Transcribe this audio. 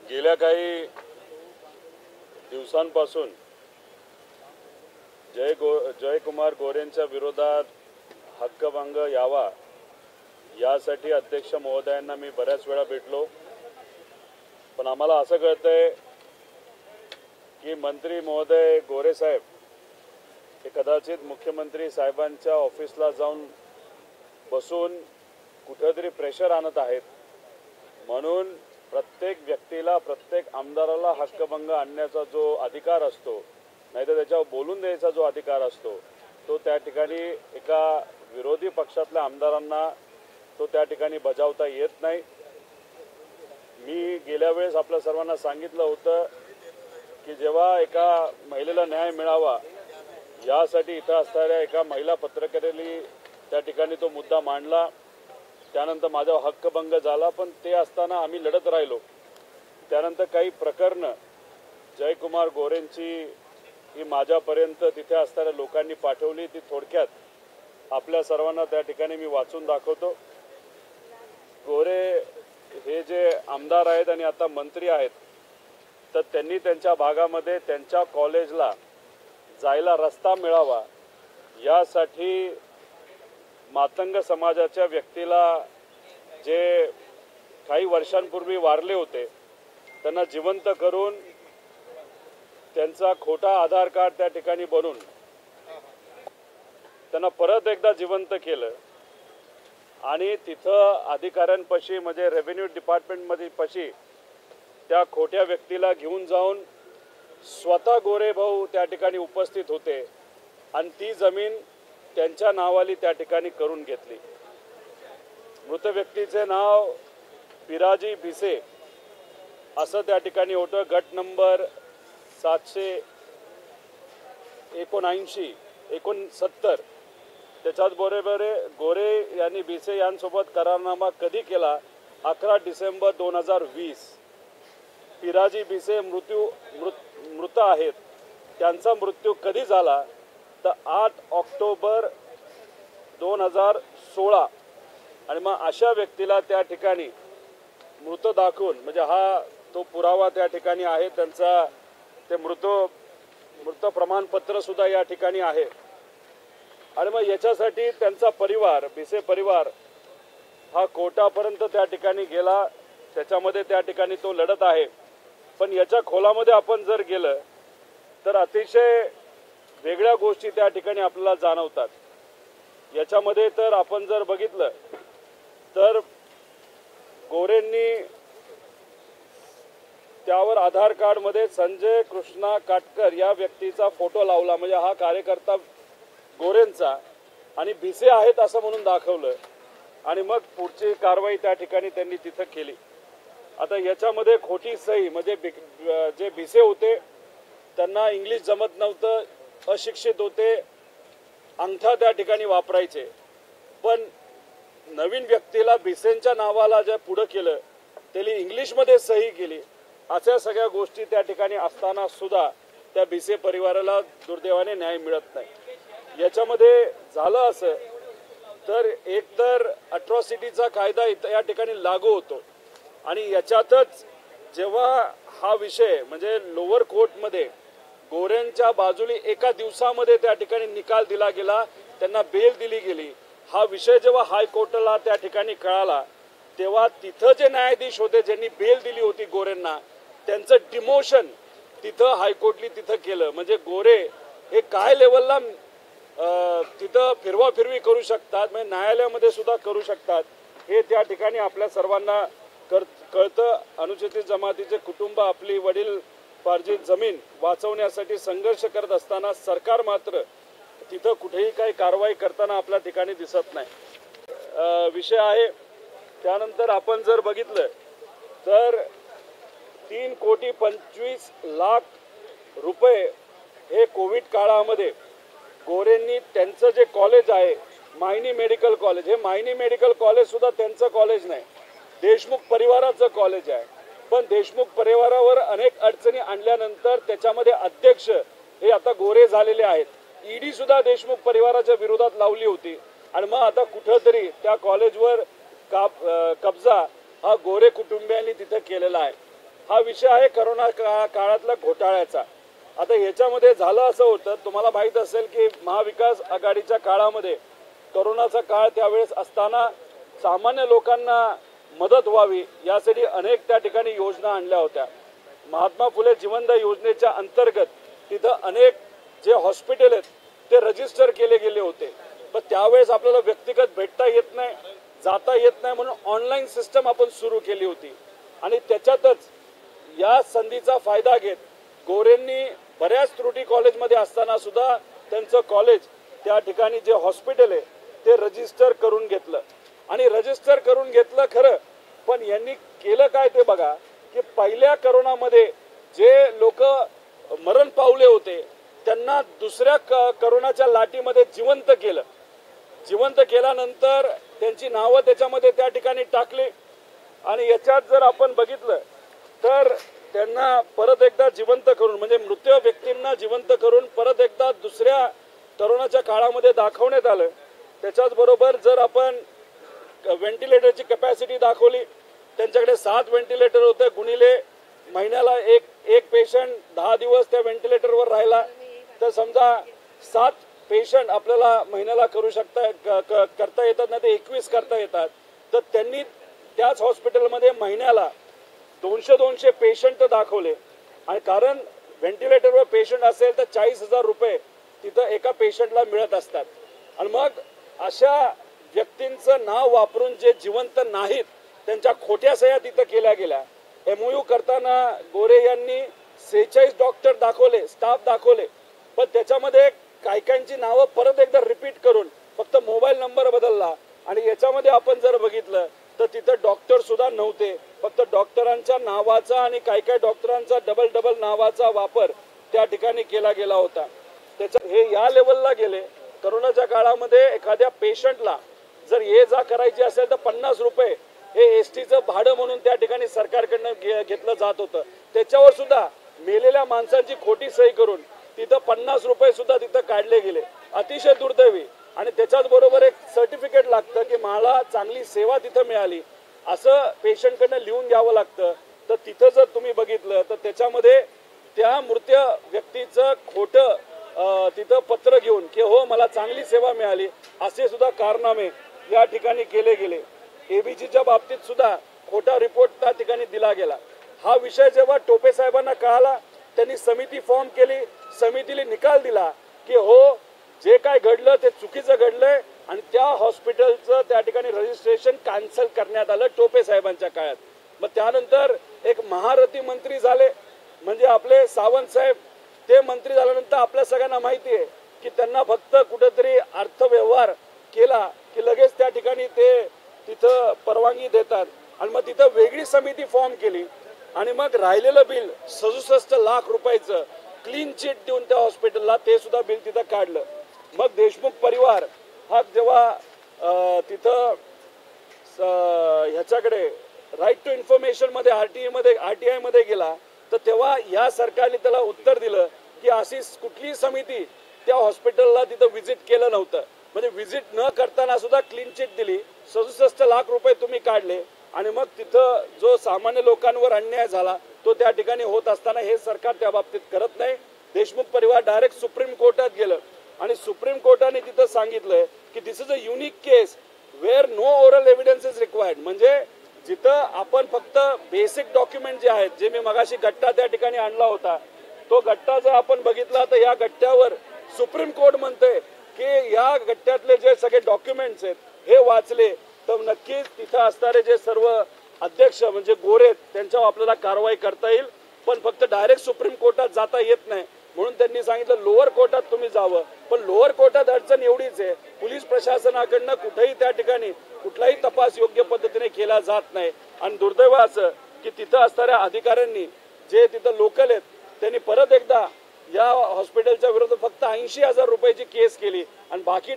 गेल्या काही दिवसांपासून जयकुमार गोरेंच्या विरोधात हक्कभंग यावा यासाठी अध्यक्ष महोदयांना मी बऱ्याच वेळा भेटलो, पण आम्हाला असं कळतंय की मंत्री महोदय गोरे साहेब हे कदाचित मुख्यमंत्री साहेबांच्या ऑफिसला जाऊन बसून कुठेतरी प्रेशर आणत आहेत, म्हणून प्रत्येक व्यक्तीला प्रत्येक आमदाराला हक्कभंग आणण्याचा जो अधिकार असतो, नाहीतर त्याच्यावर बोलून द्यायचा जो अधिकार असतो, तो त्या ठिकाणी एका विरोधी पक्षातल्या आमदारांना तो त्या ठिकाणी बजावता येत नाही। मी गेल्या वेळेस आपल्या सर्वांना सांगितलं होतं की जेव्हा एका महिलेला न्याय मिळावा यासाठी इथं असणाऱ्या एका महिला पत्रकारांनी त्या ठिकाणी तो मुद्दा मांडला, त्यानंतर माझा हक्कभंग झाला, पण ते असताना आम्ही लढत राहिलो। त्यानंतर काही प्रकरणं जयकुमार गोरेंची ही माझ्यापर्यंत तिथे असणाऱ्या लोकांनी पाठवली, ती थोडक्यात आपल्या सर्वांना त्या ठिकाणी मी वाचून दाखवतो। गोरे हे जे आमदार आहेत आणि आता मंत्री आहेत, तर त्यांनी त्यांच्या भागामध्ये त्यांच्या कॉलेजला जायला रस्ता मिळावा यासाठी मातंग समाजाच्या व्यक्तीला जे काही वर्षांपूर्वी वारले होते त्यांना जिवंत करून त्यांचा खोटा आधार कार्ड त्या ठिकाणी बनवून त्यांना परत एकदा जिवंत केलं आणि तिथं अधिकाऱ्यांपाशी म्हणजे रेव्हेन्यू डिपार्टमेंटमध्ये पाशी त्या खोट्या व्यक्तीला घेऊन जाऊन स्वतः गोरे भाऊ त्या ठिकाणी उपस्थित होते आणि ती जमीन त्यांच्या नावाली त्या ठिकाणी करून घेतली। मृत व्यक्तीचे नाव पिराजी भिसे असं त्या ठिकाणी होतं। गट नंबर 779-69 त्याच्यात बरोबर गोरे यांनी भिसे यांसोबत करारनामा कधी केला? 11 डिसेंबर 2020। पिराजी भिसे मृत आहेत, त्यांचा मृत्यू कधी झाला? तर 8 ऑक्टोबर 2016। आणि मग अशा व्यक्तीला त्या ठिकाणी मृत दाखवून म्हणजे हा तो पुरावा त्या ठिकाणी आहे, त्यांचा ते मृत प्रमाणपत्र सुद्धा या ठिकाणी आहे। आणि मग याच्यासाठी त्यांचा परिवार भिसे परिवार हा कोर्टापर्यंत त्या ठिकाणी गेला, त्याच्यामध्ये त्या ठिकाणी तो लढत आहे। पण याच्या खोलामध्ये आपण जर गेलं तर अतिशय वेगळ्या गोष्टी त्या ठिकाणी आपल्याला जाणवतात। याच्यामध्ये तर आपण जर बघितलं तर गोरेंनी त्यावर आधार कार्ड मध्ये संजय कृष्णा काटकर या व्यक्तीचा फोटो लावला, म्हणजे हा कार्यकर्ता गोरेंचा आणि भिसे आहेत असं म्हणून दाखवलं आणि मग पुढची कारवाई त्या ठिकाणी त्यांनी तिथं केली। आता याच्यामध्ये खोटी सही म्हणजे जे भिसे होते त्यांना इंग्लिश जमत नव्हतं, अशिक्षित होते, अंगठा त्या ठिकाणी वापरायचे, पण नवीन व्यक्तीला भिसेंच्या नावाला जे पुढे केलं त्यांनी इंग्लिशमध्ये सही केली। अशा सगळ्या गोष्टी त्या ठिकाणी असताना सुद्धा त्या भिसे परिवाराला दुर्दैवाने न्याय मिळत नाही। याच्यामध्ये झालं असं तर एकतर अट्रॉसिटीचा कायदा या ठिकाणी लागू होतो आणि याच्यातच जेव्हा हा विषय म्हणजे लोअर कोर्टमध्ये गोरेंच्या बाजूने एका दिवसामध्ये त्या ठिकाणी निकाल दिला गेला, त्यांना बेल दिली गेली। हा विषय जेव्हा हायकोर्टाला त्या ठिकाणी कळाला तेव्हा तिथं जे न्यायाधीश होते ज्यांनी बेल दिली होती गोरेंना, त्यांचं डिमोशन तिथं हायकोर्टने तिथं केलं। म्हणजे गोरे हे काय लेवलला तिथं फिरवाफिरवी करू शकतात, म्हणजे न्यायालयामध्ये सुद्धा करू शकतात, हे त्या ठिकाणी आपल्या सर्वांना कळतं। अनुसूचित जमातीचे कुटुंब आपली वडील पार्जित जमीन वाचवण्यासाठी संघर्ष करत असताना सरकार मात्र तिथं कुठेही काही कारवाई करताना आपल्या ठिकाणी दिसत नाही विषय आहे। त्यानंतर आपण जर बघितलं तर 3,25,00,000 रुपये हे कोविड काळामध्ये गोरेंनी त्यांचं जे कॉलेज आहे मायनी मेडिकल कॉलेज, हे मायनी मेडिकल कॉलेज सुद्धा त्यांचं कॉलेज नाही, देशमुख परिवाराचं कॉलेज आहे। पण देशमुख परिवारावर अनेक अडचणी आणल्यानंतर त्याच्यामध्ये अध्यक्ष हे आता गोरे झालेले आहेत। ईडी सुद्धा देशमुख परिवाराच्या विरोधात लावली होती आणि मग आता कुठेतरी त्या कॉलेजवर कब्जा हा गोरे कुटुंबियांनी तिथे केलेला आहे। हा विषय आहे करोना काळातला घोटाळ्याचा। आता याच्यामध्ये झालं असं होतं, तुम्हाला माहित असेल की महाविकास आघाडीच्या काळामध्ये करोनाचा काळ त्यावेळेस असताना सामान्य लोकांना मदत व्हावी यासाठी अनेक त्या ठिकाणी योजना आणल्या होत्या। महात्मा फुले जीवनदायी योजनेच्या अंतर्गत तिथं अनेक जे हॉस्पिटल आहेत ते रजिस्टर केले गेले होते, पण त्यावेळेस आपल्याला व्यक्तिगत भेटता येत नाही, जाता येत नाही, म्हणून ऑनलाईन सिस्टम आपण सुरू केली होती। आणि त्याच्यातच या संधीचा फायदा घेत गोरेंनी बऱ्याच त्रुटी कॉलेजमध्ये असताना सुद्धा त्यांचं कॉलेज त्या ठिकाणी जे हॉस्पिटल आहे ते रजिस्टर करून घेतलं। आणि रजिस्टर करून घेतलं खरं, पण यांनी केलं काय ते बघा की पहिल्या करोनामध्ये जे लोक मरण पावले होते त्यांना दुसऱ्या करोनाच्या लाटीमध्ये जिवंत केलं। जिवंत केल्यानंतर त्यांची नावं त्याच्यामध्ये त्या ठिकाणी टाकली आणि याच्यात जर आपण बघितलं तर त्यांना परत एकदा जिवंत करून म्हणजे मृत व्यक्तींना जिवंत करून परत एकदा दुसऱ्या करोनाच्या काळामध्ये दाखवण्यात आलं। त्याच्याच बरोबर जर आपण व्हेंटिलेटरची कॅपॅसिटी दाखवली, त्यांच्याकडे 7 व्हेंटिलेटर होते, गुणिले महिन्याला एक पेशंट 10 दिवस त्या व्हेंटिलेटरवर राहिला तर समजा 7 पेशंट आपल्याला महिन्याला करता येतात ना, ते 21 करता येतात। तर त्यांनी त्याच हॉस्पिटलमध्ये महिन्याला 200 पेशंट दाखवले आणि कारण व्हेंटिलेटरवर पेशंट असेल तर 40,000 रुपये तिथं एका पेशंटला मिळत असतात। आणि मग अशा व्यक्तींचं नाव वापरून जे जिवंत नाहीत त्यांच्या खोट्या सह्या तिथं केल्या गेल्या। MOU करताना गोरे यांनी 46 डॉक्टर दाखवले, स्टाफ दाखवले, पण त्याच्यामध्ये काहींची नावं परत एकदा रिपीट करून फक्त मोबाईल नंबर बदलला। आणि याच्यामध्ये आपण जर बघितलं तर तिथं डॉक्टर सुद्धा नव्हते, फक्त डॉक्टरांच्या नावाचा आणि काही डॉक्टरांचा डबल नावाचा वापर त्या ठिकाणी केला गेला होता। त्याच्या हे या लेवलला गेले, करोनाच्या काळामध्ये एखाद्या पेशंटला जर ये जा करायची असेल तर 50 रुपये हे एसटीचं भाडं म्हणून त्या ठिकाणी सरकारकडनं घेतलं जात होतं। त्याच्यावर सुद्धा मेलेल्या माणसांची खोटी सही करून तिथं 50 रुपये सुद्धा तिथं काढले गेले, अतिशय दुर्दैवी। आणि त्याच्याच बरोबर एक सर्टिफिकेट लागतं की मला चांगली सेवा तिथं मिळाली असं पेशंटकडनं लिहून घ्यावं लागतं। तर तिथं जर तुम्ही बघितलं तर त्याच्यामध्ये त्या मृत व्यक्तीचं खोटं तिथं पत्र घेऊन की हो मला चांगली सेवा मिळाली असे सुद्धा कारनामे या ठिकाणी केले गेले। ABGच्या बाबतीत सुद्धा खोटा रिपोर्ट त्या ठिकाणी दिला गेला। हा विषय जेव्हा टोपे साहेबांना कळाला त्यांनी समिती फॉर्म केली, समितीने निकाल दिला की हो जे काय घडलं ते चुकीचं घडलंय आणि त्या हॉस्पिटलचं त्या ठिकाणी रजिस्ट्रेशन कॅन्सल करण्यात आलं टोपे साहेबांच्या काळात। मग त्यानंतर एक महारथी मंत्री झाले म्हणजे आपले सावंत साहेब, ते मंत्री झाल्यानंतर आपल्या सगळ्यांना माहिती आहे की त्यांना फक्त कुठेतरी अर्थव्यवहार केला की लगेच त्या ठिकाणी ते तिथं परवानगी देतात आणि मग तिथं वेगळी समिती फॉर्म केली आणि मग राहिलेलं बिल 67 लाख रुपयाचं क्लीन चिट देऊन त्या हॉस्पिटलला ते सुद्धा बिल तिथं काढलं। मग देशमुख परिवार हा जेव्हा तिथं ह्याच्याकडे राईट टू इन्फॉर्मेशन मध्ये RTI मध्ये गेला तर तेव्हा या सरकारने त्याला उत्तर दिलं की अशी कुठलीही समिती त्या हॉस्पिटलला तिथं व्हिजिट केलं नव्हतं। म्हणजे व्हिजिट न करताना सुद्धा क्लीन चिट दिली, 67 लाख रुपये तुम्ही काढले आणि मग तिथं जो सामान्य लोकांवर अन्याय झाला तो त्या ठिकाणी होत असताना हे सरकार त्या बाबतीत करत नाही। देशमुख परिवार डायरेक्ट सुप्रीम कोर्टात गेलं आणि सुप्रीम कोर्टाने तिथं सांगितलंय की this is a unique case where no oral evidence is required. म्हणजे जिथं आपण फक्त बेसिक डॉक्युमेंट जे आहेत, जे मी मगाशी गट्टा त्या ठिकाणी आणला होता, तो गट्टा जर आपण बघितला तर या गट्ट्यावर सुप्रीम कोर्ट म्हणते की या गट्ट्यातले जे सगळे डॉक्युमेंट्स आहेत हे वाचले तर नक्कीच तिथं असणारे जे सर्व अध्यक्ष म्हणजे गोरे त्यांच्यावर आपल्याला कारवाई करता येईल, पण फक्त डायरेक्ट सुप्रीम कोर्टात जाता येत नाही। म्हणून त्यांनी सांगितलं लोअर कोर्टात तुम्ही जावं, पण लोअर कोर्टात अडचण एवढीच आहे पोलीस प्रशासनाकडनं कुठेही त्या ठिकाणी कुठलाही तपास योग्य पद्धतीने केला जात नाही। आणि दुर्दैव असं की तिथं असणाऱ्या अधिकाऱ्यांनी जे तिथं लोकल आहेत त्यांनी परत एकदा या हॉस्पिटलच्या विरोधात फक्त 80,000 रुपयाची केस केली आणि बाकी